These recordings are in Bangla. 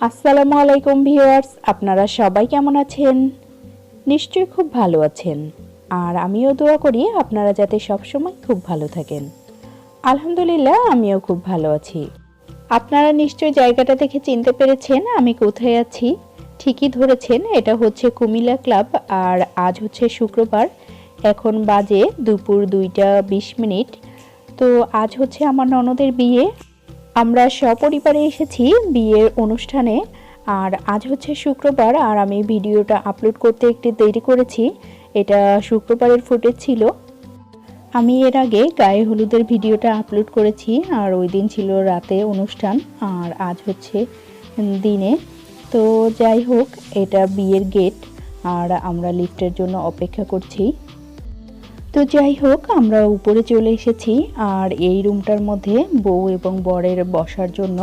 আসসালামু আলাইকুম ভিউয়ার্স, আপনারা সবাই কেমন আছেন? নিশ্চয়ই খুব ভালো আছেন। আর আমিও দোয়া করি আপনারা যাতে সবসময় খুব ভালো থাকেন। আলহামদুলিল্লাহ, আমিও খুব ভালো আছি। আপনারা নিশ্চয়ই জায়গাটা দেখে চিনতে পেরেছেন আমি কোথায় আছি। ঠিকই ধরেছেন, এটা হচ্ছে কুমিল্লা ক্লাব। আর আজ হচ্ছে শুক্রবার, এখন বাজে দুপুর 2টা 20 মিনিট। তো আজ হচ্ছে আমার ননদের বিয়ে। আমরা সপরিবারে এসেছি বিয়ের অনুষ্ঠানে। আর আজ হচ্ছে শুক্রবার, আর আমি ভিডিওটা আপলোড করতে একটু দেরি করেছি। এটা শুক্রবারের ফুটেজ ছিল। আমি এর আগে গায়ে হলুদের ভিডিওটা আপলোড করেছি, আর ওই দিন ছিল রাতে অনুষ্ঠান, আর আজ হচ্ছে দিনে। তো যাই হোক, এটা বিয়ের গেট, আর আমরা লিফটের জন্য অপেক্ষা করছি। তো যাই হোক, আমরা উপরে চলে এসেছি। আর এই রুমটার মধ্যে বউ এবং বরের বসার জন্য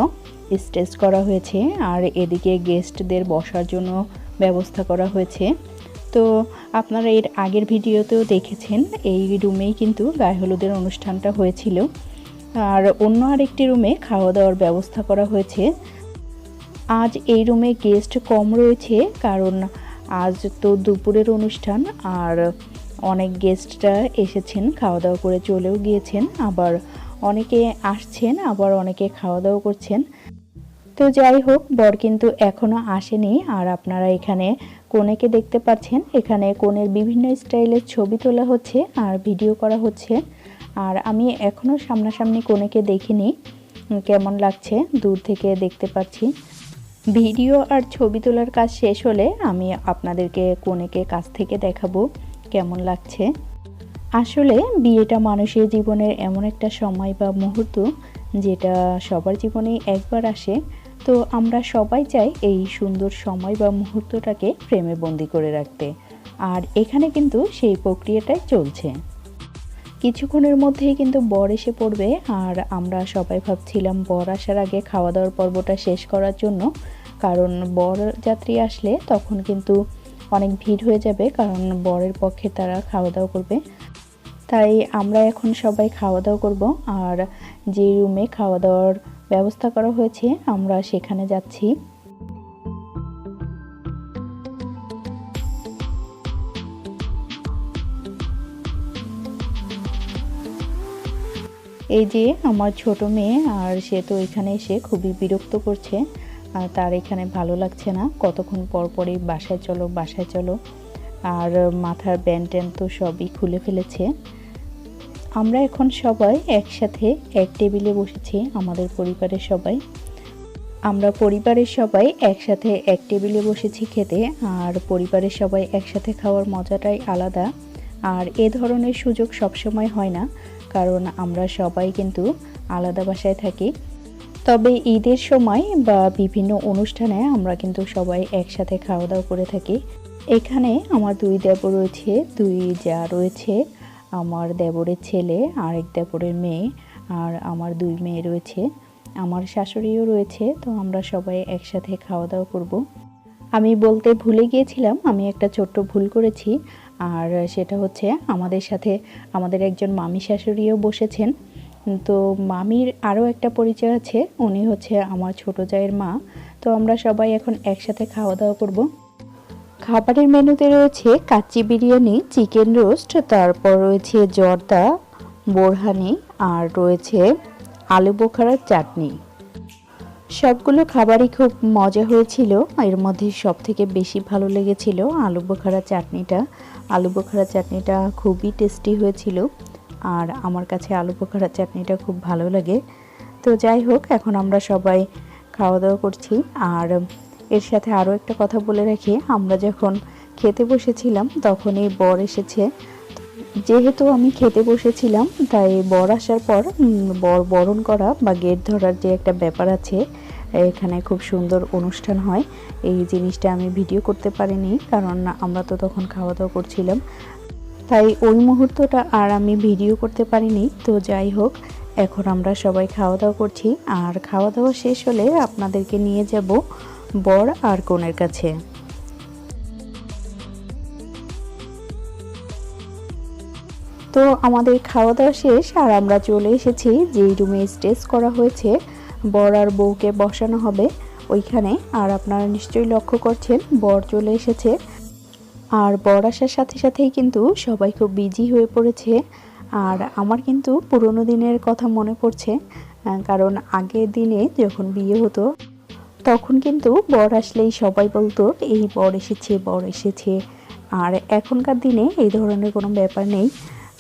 স্টেজ করা হয়েছে, আর এদিকে গেস্টদের বসার জন্য ব্যবস্থা করা হয়েছে। তো আপনারা এর আগের ভিডিওতেও দেখেছেন, এই রুমেই কিন্তু গায়ে হলুদের অনুষ্ঠানটা হয়েছিল। আর অন্য আরেকটি রুমে খাওয়া দাওয়ার ব্যবস্থা করা হয়েছে। আজ এই রুমে গেস্ট কম রয়েছে, কারণ আজ তো দুপুরের অনুষ্ঠান, আর অনেক গেস্টরা এসেছেন, খাওয়া দাওয়া করে চলেও গিয়েছেন। আবার অনেকে আসছেন, আবার অনেকে খাওয়া দাওয়া করছেন। তো যাই হোক, বর কিন্তু এখনও আসেনি। আর আপনারা এখানে কনেকে দেখতে পাচ্ছেন, এখানে কনের বিভিন্ন স্টাইলের ছবি তোলা হচ্ছে আর ভিডিও করা হচ্ছে। আর আমি এখনও সামনাসামনি কনেকে দেখিনি, কেমন লাগছে দূর থেকে দেখতে পাচ্ছি। ভিডিও আর ছবি তোলার কাজ শেষ হলে আমি আপনাদেরকে কনেকে কাছ থেকে দেখাবো কেমন লাগছে। আসলে বিয়েটা মানুষের জীবনের এমন একটা সময় বা মুহূর্ত, যেটা সবার জীবনেই একবার আসে। তো আমরা সবাই চাই এই সুন্দর সময় বা মুহূর্তটাকে প্রেমে বন্দি করে রাখতে। আর এখানে কিন্তু সেই প্রক্রিয়াটাই চলছে। কিছুক্ষণের মধ্যেই কিন্তু বর এসে পড়বে, আর আমরা সবাই ভাবছিলাম বর আসার আগে খাওয়া দাওয়ার পর্বটা শেষ করার জন্য, কারণ বর যাত্রী আসলে তখন কিন্তু অনেক ভিড় হয়ে যাবে, কারণ বরের পক্ষে তারা খাওয়া দাওয়া করবে। তাই আমরা এখন সবাই খাওয়া দাওয়া করব। আর যে রুমে খাওয়া দাওয়ার ব্যবস্থা করা হয়েছে আমরা সেখানে যাচ্ছি। এই যে আমার ছোট মেয়ে, আর সে তো এখানে এসে খুবই বিরক্ত করছে। আর তার এখানে ভালো লাগছে না, কতক্ষণ পর পরই বাসায় চলো বাসায় চলো। আর মাথার ব্যান্ড ট্যান্ড তো সবই খুলে ফেলেছে। আমরা এখন সবাই একসাথে এক টেবিলে বসেছি, আমাদের পরিবারের সবাই। আমরা পরিবারের সবাই একসাথে এক টেবিলে বসেছি খেতে। আর পরিবারের সবাই একসাথে খাওয়ার মজাটাই আলাদা। আর এ ধরনের সুযোগ সবসময় হয় না, কারণ আমরা সবাই কিন্তু আলাদা বাসায় থাকি। তবে ঈদের সময় বা বিভিন্ন অনুষ্ঠানে আমরা কিন্তু সবাই একসাথে খাওয়া দাওয়া করে থাকি। এখানে আমার দুই দেবর রয়েছে, দুই জা রয়েছে, আমার দেবরের ছেলে, আরেক দেবরের মেয়ে, আর আমার দুই মেয়ে রয়েছে, আমার শাশুড়িও রয়েছে। তো আমরা সবাই একসাথে খাওয়া দাওয়া করব। আমি বলতে ভুলে গিয়েছিলাম, আমি একটা ছোট্ট ভুল করেছি। আর সেটা হচ্ছে আমাদের সাথে আমাদের একজন মামি শাশুড়িও বসেছেন। তো মামির আরও একটা পরিচয় আছে, উনি হচ্ছে আমার ছোট জায়ের মা। তো আমরা সবাই এখন একসাথে খাওয়া দাওয়া করব। খাবারের মেনুতে রয়েছে কাচ্চি বিরিয়ানি, চিকেন রোস্ট, তারপর রয়েছে জর্দা, বোরহানি, আর রয়েছে আলু বোখারার চাটনি। সবগুলো খাবারই খুব মজা হয়েছিল। এর মধ্যে সব থেকে বেশি ভালো লেগেছিল আলু বোখারা চাটনিটা। আলু বোখারা চাটনিটা খুবই টেস্টি হয়েছিল, আর আমার কাছে আলু বোখারা চাটনিটা খুব ভালো লাগে। তো যাই হোক, এখন আমরা সবাই খাওয়া দাওয়া করছি। আর এর সাথে আরও একটা কথা বলে রাখি, আমরা যখন খেতে বসেছিলাম তখনই বর এসেছে। যেহেতু আমি খেতে বসেছিলাম, তাই বর আসার পর বর বরণ করা বা গেট ধরার যে একটা ব্যাপার আছে, এখানে খুব সুন্দর অনুষ্ঠান হয়। এই জিনিসটা আমি ভিডিও করতে পারিনি, কারণ আমরা তো তখন খাওয়া দাওয়া করছিলাম, তাই ওই মুহূর্তটা আর আমি ভিডিও করতে পারিনি। তো যাই হোক, এখন আমরা সবাই খাওয়া দাওয়া করছি। আর খাওয়া দাওয়া শেষ হলে আপনাদেরকে নিয়ে যাব বর আর কনের কাছে। তো আমাদের খাওয়া দাওয়া শেষ, আর আমরা চলে এসেছি যেই রুমে স্টেজ করা হয়েছে বর আর বউকে বসানো হবে ওইখানে। আর আপনারা নিশ্চয়ই লক্ষ্য করছেন বর চলে এসেছে। আর বর আসার সাথে সাথেই কিন্তু সবাই খুব বিজি হয়ে পড়েছে। আর আমার কিন্তু পুরনো দিনের কথা মনে পড়ছে, কারণ আগের দিনে যখন বিয়ে হতো তখন কিন্তু বর আসলেই সবাই বলতো এই বর এসেছে, বর এসেছে। আর এখনকার দিনে এই ধরনের কোনো ব্যাপার নেই।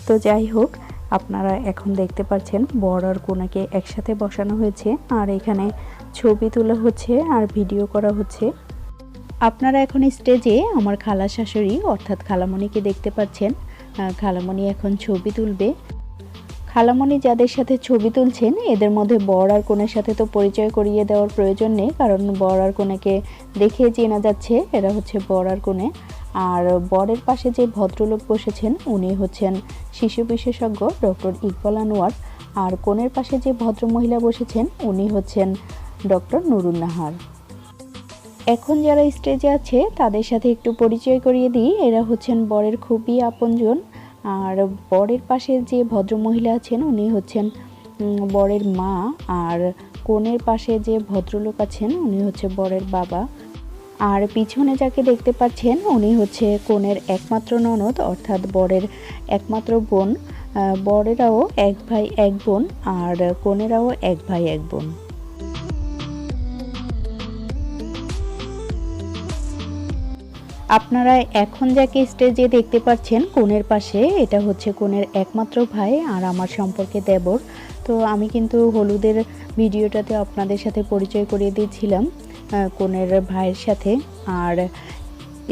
তো যাই হোক, আপনারা এখন দেখতে পাচ্ছেন বর আর কনেকে একসাথে বসানো হয়েছে, আর এখানে ছবি তোলা হচ্ছে আর ভিডিও করা হচ্ছে। আপনারা এখন স্টেজে আমার খালা শাশুড়ি অর্থাৎ খালামণিকে দেখতে পাচ্ছেন। খালামণি এখন ছবি তুলবে। খালামণি যাদের সাথে ছবি তুলছেন এদের মধ্যে বর আর কনের সাথে তো পরিচয় করিয়ে দেওয়ার প্রয়োজন নেই, কারণ বর আর কনেকে দেখে চেনা যাচ্ছে এরা হচ্ছে বর আর কনে। আর বরের পাশে যে ভদ্রলোক বসেছেন উনি হচ্ছেন শিশু বিশেষজ্ঞ ডক্টর ইকবাল আনোয়ার। আর কনের পাশে যে ভদ্রমহিলা বসেছেন উনি হচ্ছেন ডক্টর নুরুন নাহার। এখন যারা স্টেজে আছে তাদের সাথে একটু পরিচয় করিয়ে দিই। এরা হচ্ছেন বরের খুবই আপনজন। আর বরের পাশে যে ভদ্রমহিলা আছেন উনি হচ্ছেন বরের মা। আর কনের পাশে যে ভদ্রলোক আছেন উনি হচ্ছে বরের বাবা। আর পিছনে যাকে দেখতে পাচ্ছেন উনি হচ্ছে কনের একমাত্র ননদ অর্থাৎ বরের একমাত্র বোন। বরেরাও এক ভাই এক বোন আর কনেরাও এক ভাই এক বোন। আপনারা এখন যাকে স্টেজে দেখতে পাচ্ছেন কনের পাশে, এটা হচ্ছে কনের একমাত্র ভাই আর আমার সম্পর্কে দেবর। তো আমি কিন্তু হলুদের ভিডিওটাতে আপনাদের সাথে পরিচয় করিয়ে দিয়েছিলাম কনের ভাইয়ের সাথে। আর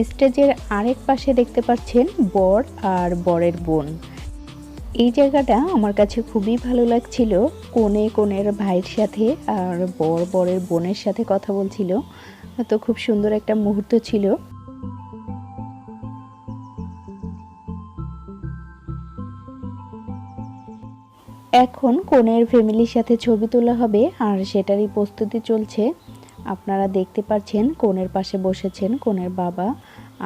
স্টেজের আরেক পাশে দেখতে পাচ্ছেন বর আর বরের বোন। এই জায়গাটা আমার কাছে খুবই ভালো লাগছিল। কনে কনের ভাইয়ের সাথে আর বর বরের বোনের সাথে কথা বলছিল, তো খুব সুন্দর একটা মুহূর্ত ছিল। এখন কনের ফ্যামিলির সাথে ছবি তোলা হবে আর সেটারই প্রস্তুতি চলছে। আপনারা দেখতে পাচ্ছেন কনের পাশে বসেছেন কনের বাবা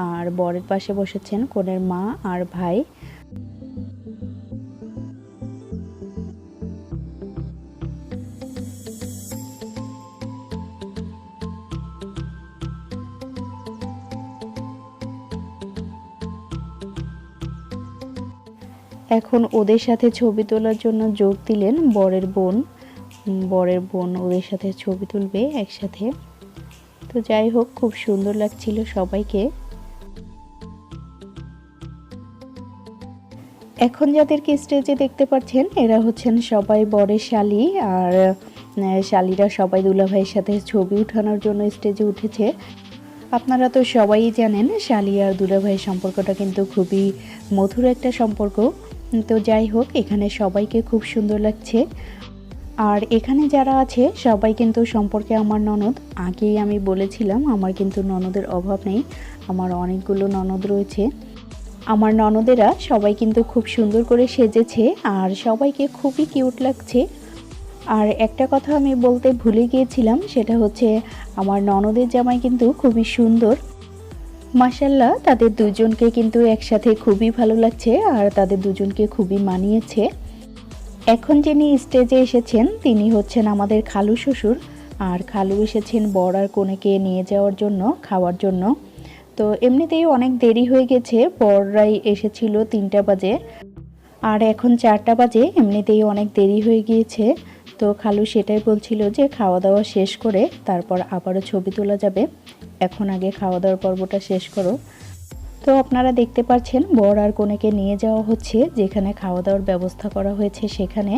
আর বরের পাশে বসেছেন কনের মা আর ভাই। এখন ওদের সাথে ছবি তোলার জন্য যোগ দিলেন বরের বোন। বরের বোন ওদের সাথে ছবি তুলবে একসাথে। তো যাই হোক, খুব সুন্দর লাগছিল সবাইকে। এখন যাদেরকে স্টেজে দেখতে পাচ্ছেন এরা হচ্ছেন সবাই বরের শালি। আর শালিরা সবাই দুলাভাইয়ের সাথে ছবি উঠানোর জন্য স্টেজে উঠেছে। আপনারা তো সবাই জানেন শালি আর দুলাভাইয়ের সম্পর্কটা কিন্তু খুবই মধুর একটা সম্পর্ক। তো যাই হোক, এখানে সবাইকে খুব সুন্দর লাগছে। আর এখানে যারা আছে সবাই কিন্তু সম্পর্কে আমার ননদ। আগেই আমি বলেছিলাম আমার কিন্তু ননদের অভাব নেই, আমার অনেকগুলো ননদ রয়েছে। আমার ননদেরা সবাই কিন্তু খুব সুন্দর করে সেজেছে আর সবাইকে খুবই কিউট লাগছে। আর একটা কথা আমি বলতে ভুলে গিয়েছিলাম, সেটা হচ্ছে আমার ননদের জামাই কিন্তু খুবই সুন্দর। মাশাআল্লাহ, তাদের দুজনকে কিন্তু একসাথে খুবই ভালো লাগছে আর তাদের দুজনকে খুবই মানিয়েছে। এখন যিনি স্টেজে এসেছেন তিনি হচ্ছেন আমাদের খালু শ্বশুর। আর খালু এসেছেন বর আর কনেকে নিয়ে যাওয়ার জন্য, খাওয়ার জন্য। তো এমনিতেই অনেক দেরি হয়ে গেছে, বররাই এসেছিল 3টা বাজে আর এখন 4টা বাজে, এমনিতেই অনেক দেরি হয়ে গিয়েছে। তো খালু সেটাই বলছিল যে খাওয়া দাওয়া শেষ করে তারপর আবারও ছবি তোলা যাবে, এখন আগে খাওয়া দাওয়ার পর্বটা শেষ করো। তো আপনারা দেখতে পাচ্ছেন বর আর কনেকে নিয়ে যাওয়া হচ্ছে যেখানে খাওয়া দাওয়ার ব্যবস্থা করা হয়েছে সেখানে।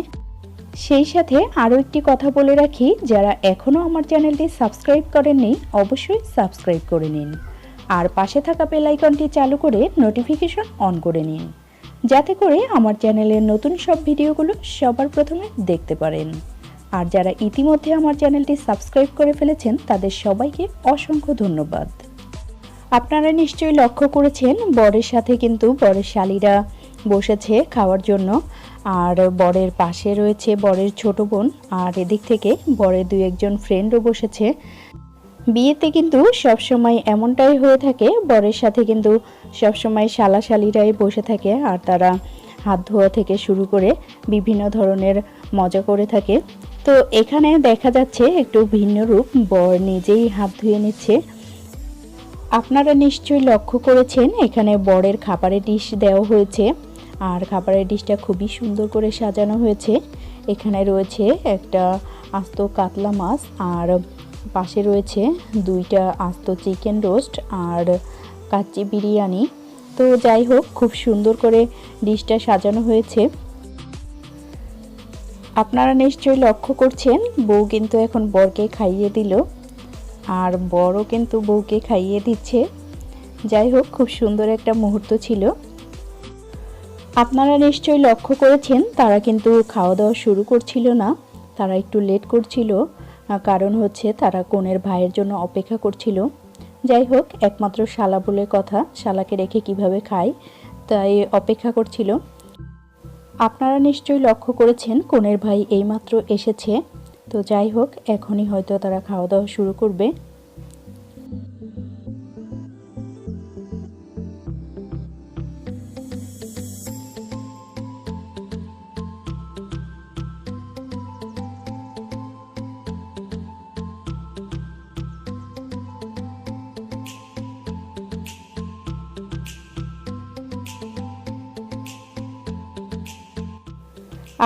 সেই সাথে আরও একটি কথা বলে রাখি, যারা এখনও আমার চ্যানেলটি সাবস্ক্রাইব করেননি অবশ্যই সাবস্ক্রাইব করে নিন আর পাশে থাকা বেল আইকনটি চালু করে নোটিফিকেশন অন করে নিন, যাতে করে আমার চ্যানেলের নতুন সব ভিডিওগুলো সবার প্রথমে দেখতে পারেন। আর যারা ইতিমধ্যে আমার চ্যানেলটি সাবস্ক্রাইব করে ফেলেছেন তাদের সবাইকে অসংখ্য ধন্যবাদ। আপনারা নিশ্চয়ই লক্ষ্য করেছেন বরের সাথে কিন্তু বরের শালিরা বসেছে খাওয়ার জন্য। আর বরের পাশে রয়েছে বরের ছোট বোন আর এদিক থেকে বরের 2-1 ফ্রেন্ডও বসেছে। বিয়েতে কিন্তু সবসময় এমনটাই হয়ে থাকে, বরের সাথে কিন্তু সবসময় শালা শালিরাই বসে থাকে আর তারা হাত ধোয়া থেকে শুরু করে বিভিন্ন ধরনের মজা করে থাকে। তো এখানে দেখা যাচ্ছে একটু ভিন্ন রূপ, বর নিজেই হাত ধুয়ে নিচ্ছে। আপনারা নিশ্চয়ই লক্ষ্য করেছেন এখানে বরের খাবারের ডিশ দেওয়া হয়েছে, আর খাবারের ডিশটা খুবই সুন্দর করে সাজানো হয়েছে। এখানে রয়েছে একটা আস্ত কাতলা মাছ, আর পাশে রয়েছে 2টা আস্ত চিকেন রোস্ট আর কাচ্চি বিরিয়ানি। তো যাই হোক, খুব সুন্দর করে ডিশটা সাজানো হয়েছে। আপনারা নিশ্চয়ই লক্ষ্য করছেন বউ কিন্তু এখন বরকে খাইয়ে দিল, আর বরও কিন্তু বউকে খাইয়ে দিচ্ছে। যাই হোক, খুব সুন্দর একটা মুহূর্ত ছিল। আপনারা নিশ্চয়ই লক্ষ্য করেছেন তারা কিন্তু খাওয়া দাওয়া শুরু করছিল না, তারা একটু লেট করছিল। কারণ হচ্ছে তারা কনের ভাইয়ের জন্য অপেক্ষা করছিল। যাই হোক, একমাত্র শালা বলে কথা, শালাকে রেখে কিভাবে খায়, তাই অপেক্ষা করছিল। আপনারা নিশ্চয়ই লক্ষ্য করেছেন কনের ভাই এইমাত্র এসেছে। তো যাই হোক, এখনই হয়তো তারা খাওয়া দাওয়া শুরু করবে।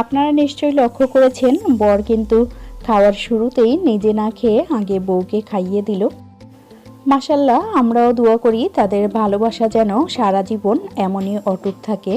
আপনারা নিশ্চয়ই লক্ষ্য করেছেন বর কিন্তু খাওয়ার শুরুতেই নিজে না খেয়ে আগে বউকে খাইয়ে দিল। মাশাল্লাহ, আমরাও দোয়া করি তাদের ভালোবাসা যেন সারা জীবন এমনই অটুট থাকে।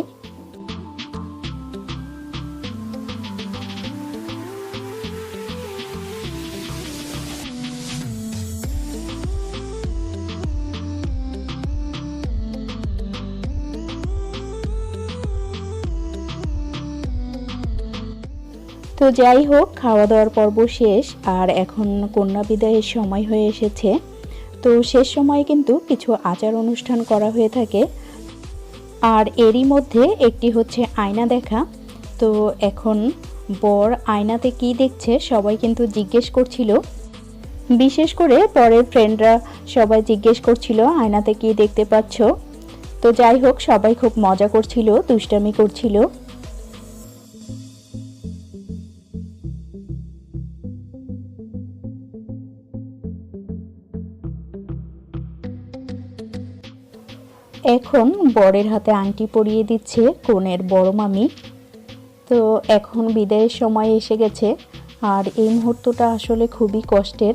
তো যাই হোক, খাওয়া দাওয়ার পর্ব শেষ, আর এখন কন্যা বিদায়ের সময় হয়ে এসেছে। তো শেষ সময় কিন্তু কিছু আচার অনুষ্ঠান করা হয়ে থাকে, আর এরই মধ্যে একটি হচ্ছে আয়না দেখা। তো এখন বর আয়নাতে কি দেখছে সবাই কিন্তু জিজ্ঞেস করছিল, বিশেষ করে বরের ফ্রেন্ডরা সবাই জিজ্ঞেস করছিল আয়নাতে কি দেখতে পাচ্ছ। তো যাই হোক, সবাই খুব মজা করছিল, দুষ্টামি করছিল। এখন বরের হাতে আংটি পরিয়ে দিচ্ছে কনের বড় মামি। তো এখন বিদায়ের সময় এসে গেছে, আর এই মুহূর্তটা আসলে খুবই কষ্টের।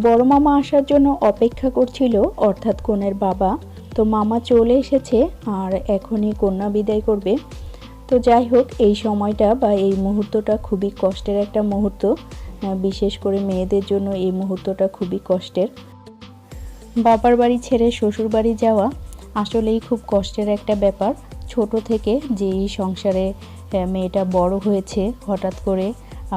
বড় মামা আসার জন্য অপেক্ষা করছিল, অর্থাৎ কনের বাবা। তো মামা চলে এসেছে, আর এখনই কন্যা বিদায় করবে। তো যাই হোক, এই সময়টা বা এই মুহূর্তটা খুবই কষ্টের একটা মুহূর্ত, বিশেষ করে মেয়েদের জন্য এই মুহূর্তটা খুবই কষ্টের। বাবার বাড়ি ছেড়ে শ্বশুর বাড়ি যাওয়া আসলেই খুব কষ্টের একটা ব্যাপার। ছোট থেকে যেই সংসারে মেয়েটা বড় হয়েছে, হঠাৎ করে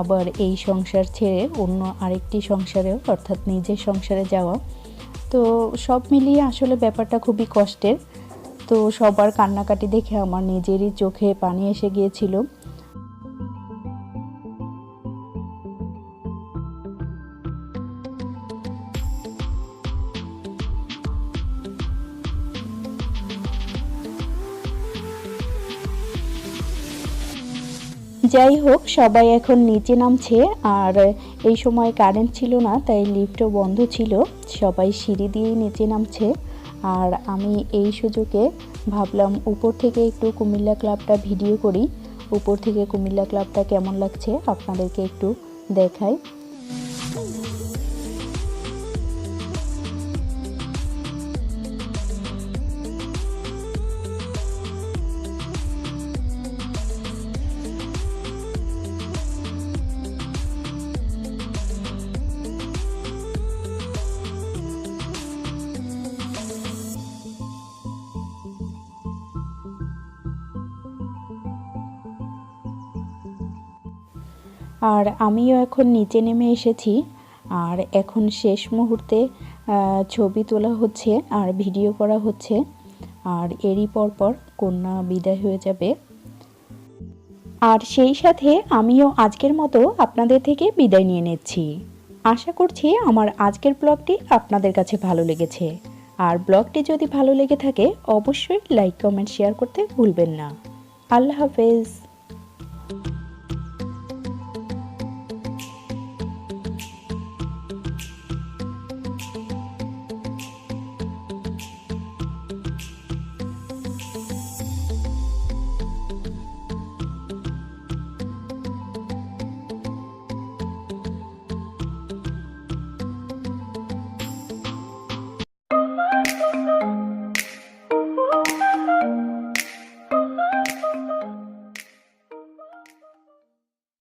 আবার এই সংসার ছেড়ে অন্য আরেকটি সংসারে, অর্থাৎ নিজের সংসারে যাওয়া, তো সব মিলিয়ে আসলে ব্যাপারটা খুবই কষ্টের। তো সবার কান্নাকাটি দেখে আমার নিজেরই চোখে পানি এসে গিয়েছিল। যাই হোক, সবাই এখন নিচে নামছে, আর এই সময় কারেন্ট ছিল না, তাই লিফটও বন্ধ ছিল, সবাই সিঁড়ি দিয়েই নিচে নামছে। আর আমি এই সুযোগে ভাবলাম উপর থেকে একটু কুমিল্লা ক্লাবটা ভিডিও করি, উপর থেকে কুমিল্লা ক্লাবটা কেমন লাগছে আপনাদেরকে একটু দেখাই। আর আমিও এখন নিচে নেমে এসেছি, আর এখন শেষ মুহূর্তে ছবি তোলা হচ্ছে আর ভিডিও করা হচ্ছে, আর এরই পরপর কন্যা বিদায় হয়ে যাবে। আর সেই সাথে আমিও আজকের মতো আপনাদের থেকে বিদায় নিয়ে নিচ্ছি। আশা করছি আমার আজকের ব্লগটি আপনাদের কাছে ভালো লেগেছে, আর ব্লগটি যদি ভালো লেগে থাকে অবশ্যই লাইক কমেন্ট শেয়ার করতে ভুলবেন না। আল্লাহ হাফেজ।